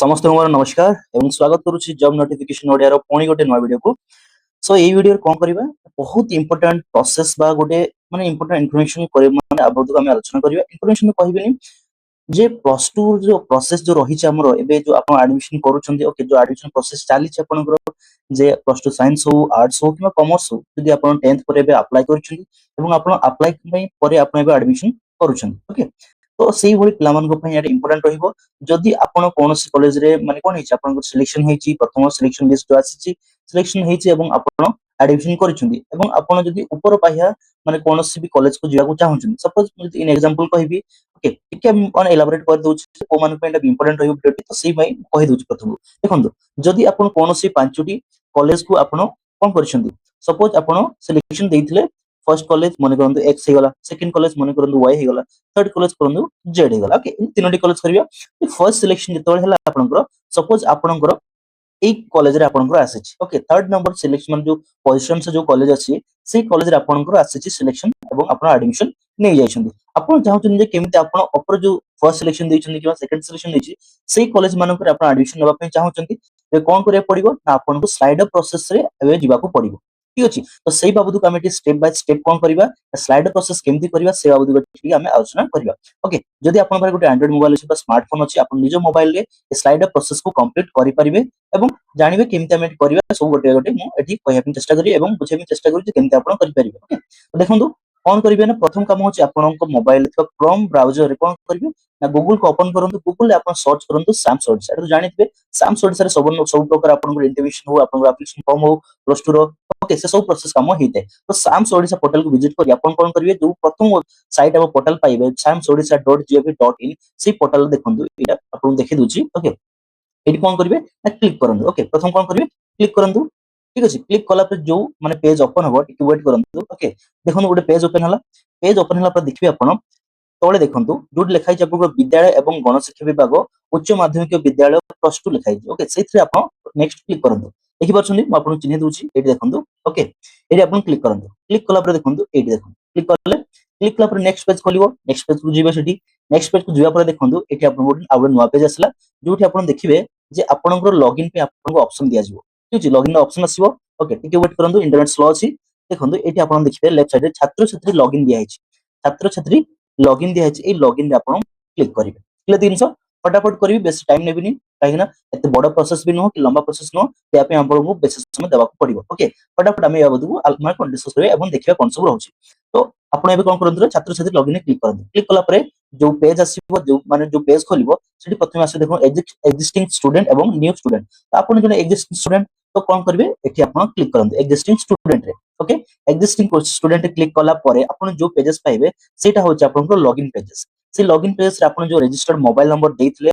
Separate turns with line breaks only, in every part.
समस्त मोर नमस्कार एवं स्वागत करुछि जॉब नोटिफिकेशन ओडिया रो पुणी गोटे नवा वीडियो को। सो एई वीडियो रे कोन करबा बहुत इंपोर्टेंट प्रोसेस बा गोटे माने इंपोर्टेंट इन्फॉर्मेशन करे माने आबोध हम आलोचना करबा। इन्फॉर्मेशन कहबिनी जे प्लस 2 जो प्रोसेस जो रही हमरो एबे जो आपण एडमिशन करूछन्ती ओके जो एडमिशन प्रोसेस चाली छ आपनकर जे प्लस 2 साइंस हो आर्ट्स हो किबा कॉमर्स हो जदि आपण 10th पर एबे अप्लाई करूछन्ती एवं आपण अप्लाई पई परे आपण एबे एडमिशन करूछन्ती ओके। तो सेही भली पिलामानक पई एटा इंपोर्टेंट रहिबो। जदि आपण कोनोसी कॉलेज रे माने कोन हिच आपन सिलेक्शन हेची प्रथम सिलेक्शन लिस्ट जो आसीची सिलेक्शन हेची एवं आपण एडमिशन करिछन्ती एवं आपण जदि ऊपर पाहिया माने कोनोसी भी कॉलेज को जिया को चाहछन्ती सपोज जदि इन एग्जांपल कहबी ओके टिके हम कोन एलाबोरेट कर दोछ को मान पे एटा इंपोर्टेंट रहिबो वीडियो तो सेही भाई कहि दोछ प्रथम देखंतु जदि आपण कोनोसी पांचटी कॉलेज को आपण कोन करिछन्ती सपोज आपण सिलेक्शन देइथिले फर्स्ट कॉलेज मन करंतु एक्स हे गला सेकंड कॉलेज मन करंतु वाई हे गला थर्ड कॉलेज करंतु जेड हे गला ओके इन तीनोटी कॉलेज करिया फर्स्ट सिलेक्शन जेतोळ हला आपनकर सपोज आपनकर एक कॉलेज रे आपनकर आसीची ओके थर्ड नंबर सिलेक्शन जो पोजीशन से जो कॉलेज अछि से कॉलेज रे आपनकर आसीची सिलेक्शन एवं आपण एडमिशन नै जाइछन्ती आपण चाहउछन जे केमिति आपण अपर जो फर्स्ट सिलेक्शन दैछन्ती किबा सेकंड सिलेक्शन दैछि से कॉलेज मानकर आपण एडमिशन लेबा पय चाहउछन्ती ए कोन करिया पड़िबो ना आपनको स्लाइडर प्रोसेस रे एबे जिबाको पड़िबो ठीक अछि। तो सेही बाबदु हम एटी स्टेप बाय स्टेप कोन करबा स्लाइडर प्रोसेस केमिति करबा से बाबदु ठीक हम आलोचना करबा ओके। जदि आपण पारे गोटे एंड्रॉइड मोबाइल अछि बा स्मार्टफोन अछि आपण निज मोबाइल रे स्लाइडर प्रोसेस को कंप्लीट करि परिबे एवं जानिबे केमिति हम एटी करबा सब गोटे गोटे मु एटी कहया पे चेष्टा करी एवं बुझेबे चेष्टा करी जे केमिति आपण करि परिबे ओके। तो देखंतु कोन करिवे ना प्रथम काम होछि आपनक मोबाइल रे क्रोम ब्राउजर रे कोन करिवे ना गूगल को ओपन करंतु गूगल रे आपण सर्च करंतु सैम्स ओडिसा एटा जानिथिबे सैम्स ओडिसा रे सब प्रकार आपन इंटिमेशन हो आपन एप्लीकेशन फॉर्म हो प्लस 2 रो ओके से सब प्रोसेस काम होइते। तो सैम्स ओडिसा पोर्टल को विजिट करी आपन कोन करिवे जो प्रथम साइट अब पोर्टल पाइबे samsodisa.gov.in से पोर्टल देखंतु एटा आपन देखि दोछि ओके। एटी कोन करिवे ना क्लिक करंतु ओके प्रथम कोन करिवे क्लिक करंतु ठीक अछि। क्लिक कला पर जो माने पेज ओपन हबो टिके वेट करंतु ओके देखंतु गोटे पेज ओपन हला पर देखिबे आपण तळे देखंतु जोड लिखा छै आपन विद्यालय एवं गणशिक्षा विभाग उच्च माध्यमिक विद्यालय प्लस 2 लिखा छै ओके सेथि आपण नेक्स्ट क्लिक करंतु देखि परछन्ती म आपन चिन्ह दोछि एटी देखंतु ओके एटी आपण क्लिक करंतु क्लिक कला पर देखंतु एटी देखंतु क्लिक कला पर नेक्स्ट पेज खोलिबो नेक्स्ट पेज को जिबे सेठी नेक्स्ट पेज को जिबा पर देखंतु एटी आपण गोटे आउट नवा पेज आसला जोठी आपण देखिबे जे आपनकर लॉगिन पे आपनको ऑप्शन दिया जिवो ठीक अछि। लॉगिन ऑप्शन आसीबो ओके टिके वेट करंतु इंटरनेट स्लो अछि देखंतु एटी आपण देखिबे लेफ्ट साइड रे छात्र छात्री लॉगिन दिया हिच छात्र छात्री लॉगिन दिया हिच ए लॉगिन रे आपण क्लिक करिवे क्लियर दिनस फटाफट करिवे बेसी टाइम नेबिनी काहेना एते बड़ प्रोसेस भी नो कि लंबा प्रोसेस नो ते आपे हमको बेसी समय देबाक पड़िबो ओके फटाफट हम ए बाबू माने कोन डिस्कस करिवे एवं देखिबा कोन सब रहउची। तो आपण एबे कोन करंतु छात्र छात्री लॉगिन रे क्लिक करंतु क्लिक कला परे जो पेज आसीबो जो माने जो पेज खोलिबो सेठी प्रथमे आसे देखो एक्जिस्टिंग स्टूडेंट एवं न्यू स्टूडेंट तो आपण जने एक्जिस्टिंग स्टूडेंट तो कोन करबे एठी आपण क्लिक करंतु एक्जिस्टिंग स्टूडेंट रे ओके एक्जिस्टिंग स्टूडेंट रे क्लिक कला परे आपण जो पेजेस पाइबे सेटा होचे आपण लॉगिन पेजेस से लॉगिन पेज रे आपण जो रजिस्टर्ड मोबाइल नंबर देइथिले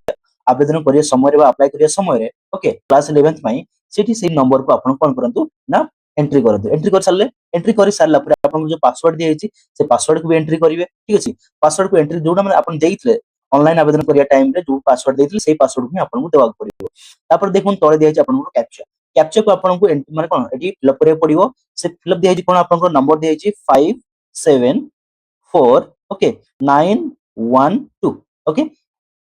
आवेदन करिया समय रे अप्लाई करिया समय रे ओके क्लास 11th पई सेठी से नंबर को आपण कोन करंतु ना एंट्री करंतु एंट्री कर सारले एंट्री करि सारला परे आपण जो पासवर्ड दिया हिची से पासवर्ड को भी एंट्री करिवे ठीक अछि। पासवर्ड को एंट्री जोडा माने आपण देइथिले ऑनलाइन आवेदन करिया टाइम रे जो पासवर्ड देइथिले सेही पासवर्ड को आपण को देबाक पड़िबो तापर देखुन तळे दिया हिची आपण को कैप्चा कैप्चा को आपण को माने कोन एठी फिलअप करिया पड़िबो से फिलअप दिया हिची कोन आपण को नंबर दिया हिची 574 ओके 912 ओके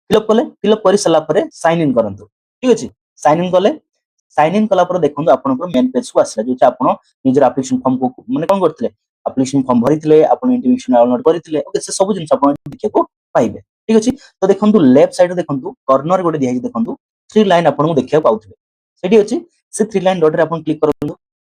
फिलअप करि सला परे साइन इन करंतु ठीक अछि। साइन इन कला पर देखंतु आपनकर मेन पेज को आसला जो आपण निजर एप्लीकेशन फॉर्म को माने कोन करथिले एप्लीकेशन फॉर्म भरिथिले आपण इंटिमेशन डाउनलोड करिथिले ओके से सब जिंस आपण देखिया को पाइबे ठीक अछि। तो देखंतु लेफ्ट साइड रे देखंतु कॉर्नर गोटे दिया देखंतु 3 लाइन आपण को देखिया पाउथिबे सेठी अछि से 3 लाइन डॉट रे आपण क्लिक करंतु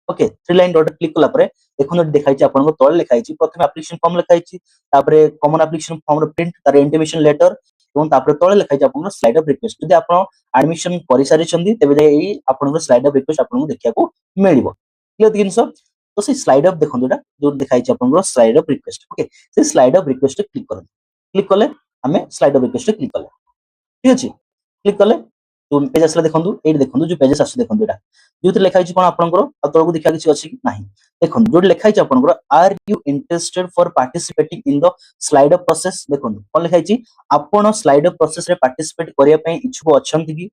ओके 3 लाइन डॉट क्लिक कला परे देखंतु देखाइ छै आपण को तळे लिखाइ छै प्रथम एप्लीकेशन फॉर्म लिखाइ छै तापरे कॉमन एप्लीकेशन फॉर्म रो प्रिंट तार इंटिमेशन लेटर एवं तापरे तळे लिखाइ छै आपण स्लाइड ऑफ रिक्वेस्ट जदि आपण एडमिशन करि सारि छथि तेबे जे एई आपण स्लाइड ऑफ रिक्वेस्ट आपण को देखिया को मिलिबो क्लियर दिनस। तो से स्लाइड ऑफ देखंतु एटा जो देखाइ छै आपण स्लाइड ऑफ रिक्वेस्ट ओके से स्लाइड ऑफ रिक्वेस्ट क्लिक करंतु क्लिक कले हमें स्लाइड ऑफ रिक्वेस्ट क्लिक कले ठीक अछि। क्लिक कले जो पेज आसला देखंतु एठी देखंतु जो पेजेस आसी देखंतु एटा जोति लिखा हिची कोन आपनकर आ तळको देखा किछि अछि कि नाही देखंतु जोति लिखा हिची आपनकर are you interested for participating in the slide up process देखंतु कोन लिखा हिची आपण स्लाइड अप प्रोसेस रे पार्टिसिपेट करिया पई इच्छुक अछंती कि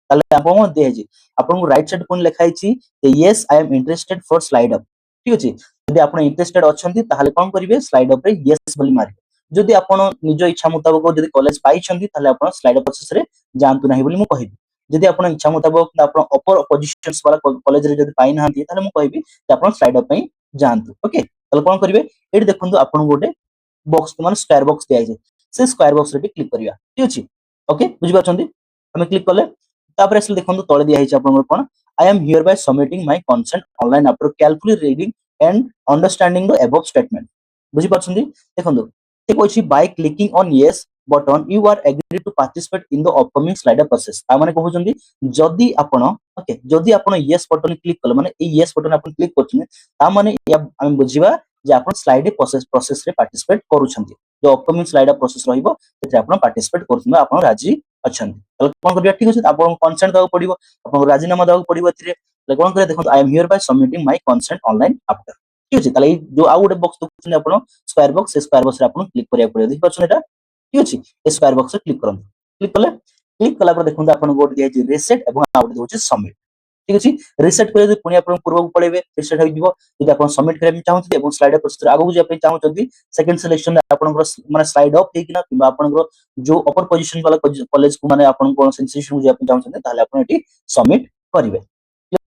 ताले आपन दे हिची आपन को राइट साइड कोन लिखा हिची yes I am interested for slide up ठीक अछि। जदि आपण इंटरेस्टेड अछंती ताले कोन करिवे स्लाइड अप रे यस बोली मारिवे जदि आपण निज इच्छा मुताबिक जदि कॉलेज पाई छंती ताले आपण स्लाइड अप प्रोसेस रे जानतु नाही बोली मु कहिबी जदि आपण इच्छा मुताबिक आपण अपर पोजीशंस वाला कॉलेज रे जदि पाई नाहंती ताले मु कहबी जे आपण स्लाइड अप पई जांतु ओके ताले कोन करिवे एठी देखंतु आपण गोटे बॉक्स माने स्क्वायर बॉक्स दिया छै से स्क्वायर बॉक्स रे क्लिक करिया ठीक अछि ओके बुझि पाछंती हमें क्लिक करले तापर असले देखंतु तळे दिया छै आपण कोन I am hereby submitting my consent online after calculate reading and understanding the above statement बुझि पाछंती देखंतु ठीक अछि by clicking on yes button you are agree to participate in the upcoming slider process आ माने कहउछंती जदि आपण ओके जदि आपण यस बटन क्लिक कले माने ए यस बटन आपण क्लिक करछन ता माने या हम बुझिबा जे आपण स्लाइड प्रोसेस रे पार्टिसिपेट करूछंती जो अपकमिंग स्लाइडर प्रोसेस रहिबो तेथे आपण पार्टिसिपेट करछन आपण राजी अछंती तले कोन करिया ठीक अछि आपण कंसेंट दाउ पडिबो आपण राजीनामा दाउ पडिबो थिरे तले कोन करे देखो आई am hereby submitting my consent online after ठीक अछि तले जो आ गुटे बॉक्स देखुछन आपण स्क्वायर बॉक्स से स्क्वायर बॉक्स रे आपण क्लिक करिया पडिबो देखि परछन एटा ठीक अछि ए स्क्वायर बॉक्स रे क्लिक करन क्लिक कले क्लिक कला पर देखो आपण गोट दिया छै रीसेट एवं आ गुटे होछि सबमिट ठीक अछि रीसेट करे जे पुनी आपण पूर्व पळेबे रीसेट होई दिबो जदि आपण सबमिट करे चाहउछथि एवं स्लाइडर प्रोसेस आगु जे आपण चाहउछथि सेकंड सिलेक्शन आपण माने स्लाइड अप हेकिना किबा आपण जो अपर पोजीशन वाला कॉलेज को माने आपण कोन इंस्टीट्यूशन जे आपण चाहउछथि ताले आपण एटी सबमिट करिवे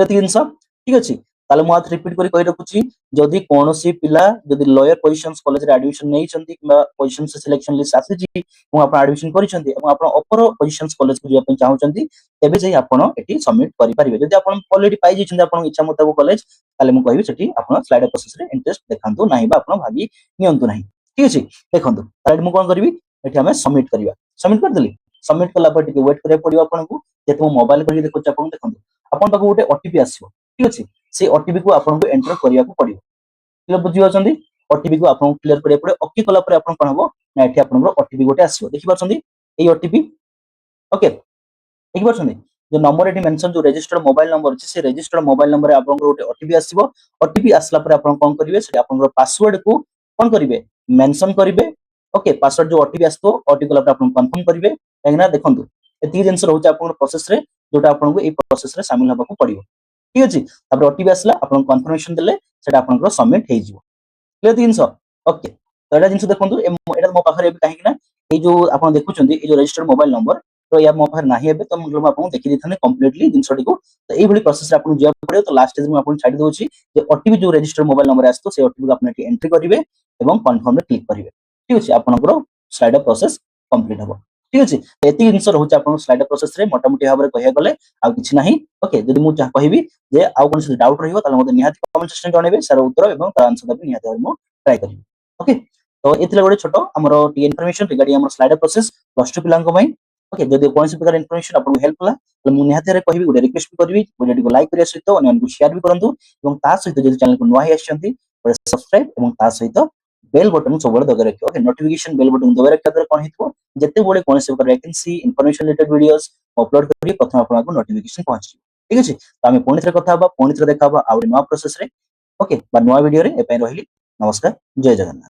यति जिंस ठीक अछि ताले मु आथ रिपीट करी कहि रखुछि जदि कोनोसी पिला जदि लॉयर पोजीशंस कॉलेज रे एडमिशन नै छथि किबा पोजीशन से सिलेक्शन लिस्ट आसीछि मु आपण एडमिशन करिसथि एवं आपण अपर पोजीशंस कॉलेज को जे आपण चाहउछथि तेबे जे आपण एटी सबमिट करि परिबे जदि आपण ऑलरेडी पाई जिछन आपण इच्छा मुताबिक कॉलेज ताले मु कहिबि सेठी आपण स्लाइडर प्रोसेस रे इंटरेस्ट देखांतु नाही बा आपण भागी नियंतु नाही ठीक अछि देखंतु ताले मु कोन करबि एठी हमें सबमिट करिवा सबमिट कर देली सबमिट कला पर टिके वेट करिया पडियो आपण को जेते मो मोबाइल करी देखो आपण देखंतु आपण पाको गोटे ओटीपी आसीबो ठीक अछि से ओटीपी को आपण को एंटर करिया को पडियो क्लियर बुझि पाछंती ओटीपी को आपण क्लियर करिया पड़े ओके कला पर आपण कोन हबो ना एठी आपण ओटीपी गोटे आसीबो देखि पाछंती एई ओटीपी ओके देखि पाछंती जो नंबर एटी मेंशन जो रजिस्टर्ड मोबाइल नंबर अछि से रजिस्टर्ड मोबाइल नंबर आपण गोटे ओटीपी आसीबो ओटीपी आसला पर आपण कोन करिवे से आपण पासवर्ड को कोन करिवे मेंशन करिवे ओके पासवर्ड जो ओटीपी आस्तो ओटीपी कला पर आपण कंफर्म करिवे काहेना देखंतु एती जिंस रहउछ आपण प्रोसेस रे जोटा आपण को ए प्रोसेस रे शामिल हबा को पड़ियो ठीक अछि तापर ओटीपी आसला आपण कंफर्मेशन देले सेटा आपण सबमिट हे जिवो क्लियर जिंस ओके तो एटा जिंस देखंतु एटा मो पाखरे काहे कि ना ए जो आपण देखुचंदी ए जो रजिस्टर्ड मोबाइल नंबर तो या मो पाखरे नाही हेबे तो मु आपन देखि दिथने कंप्लीटली जिंसटी को तो एई भली प्रोसेस रे आपण जिया पड़ियो तो लास्ट स्टेज में आपण छाडी दोछि जे ओटीपी जो रजिस्टर्ड मोबाइल नंबर आस्तो से ओटीपी को आपण एटी एंट्री करिवे एवं कंफर्म रे क्लिक करिवे ठीक अछि आपनकर स्लाइडर प्रोसेस कंप्लीट हबो ठीक अछि एती जिंस रहउछ आपण स्लाइडर प्रोसेस रे मोटा मोटी भाबरे कहिया गले आ किछि नाही ओके जदि मु चाह कहबी जे आ कोन डाउट रहिबो ताले मते निहाती कमेंट सेक्शन जणेबे सारा उत्तर एवं तार आंसर देबे निहाती मु ट्राई करिबी ओके तो एथिले गोटे छोटो हमरो टी इन्फॉर्मेशन रिगार्डिंग हमर स्लाइडर प्रोसेस प्लस 2 पिलांको पई ओके जदि कोनसी प्रकार इन्फॉर्मेशन आपन हेल्प कला तो मु निहाती रे कहबी गोटे रिक्वेस्ट भी करबी वीडियो को लाइक करिया सहित अन्य को शेयर भी करंतु एवं ता सहित जदि चैनल को नवा ही आछंती सब्सक्राइब एवं ता सहित बेल बटन सब दगे रखियो ओके नोटिफिकेशन बेल बटन दगे रखिया द्वारा कोन हितबो जते बडे कोनसी प्रकार vacancy information related videos upload करी प्रथम आपन को नोटिफिकेशन पहुंची ठीक अछि तो हमें पुणी थरे कथा बा पुणी थरे देखा बा आ नवा प्रोसेस रे ओके बा नवा वीडियो रे ए पय रहिली नमस्कार जय जगन्नाथ।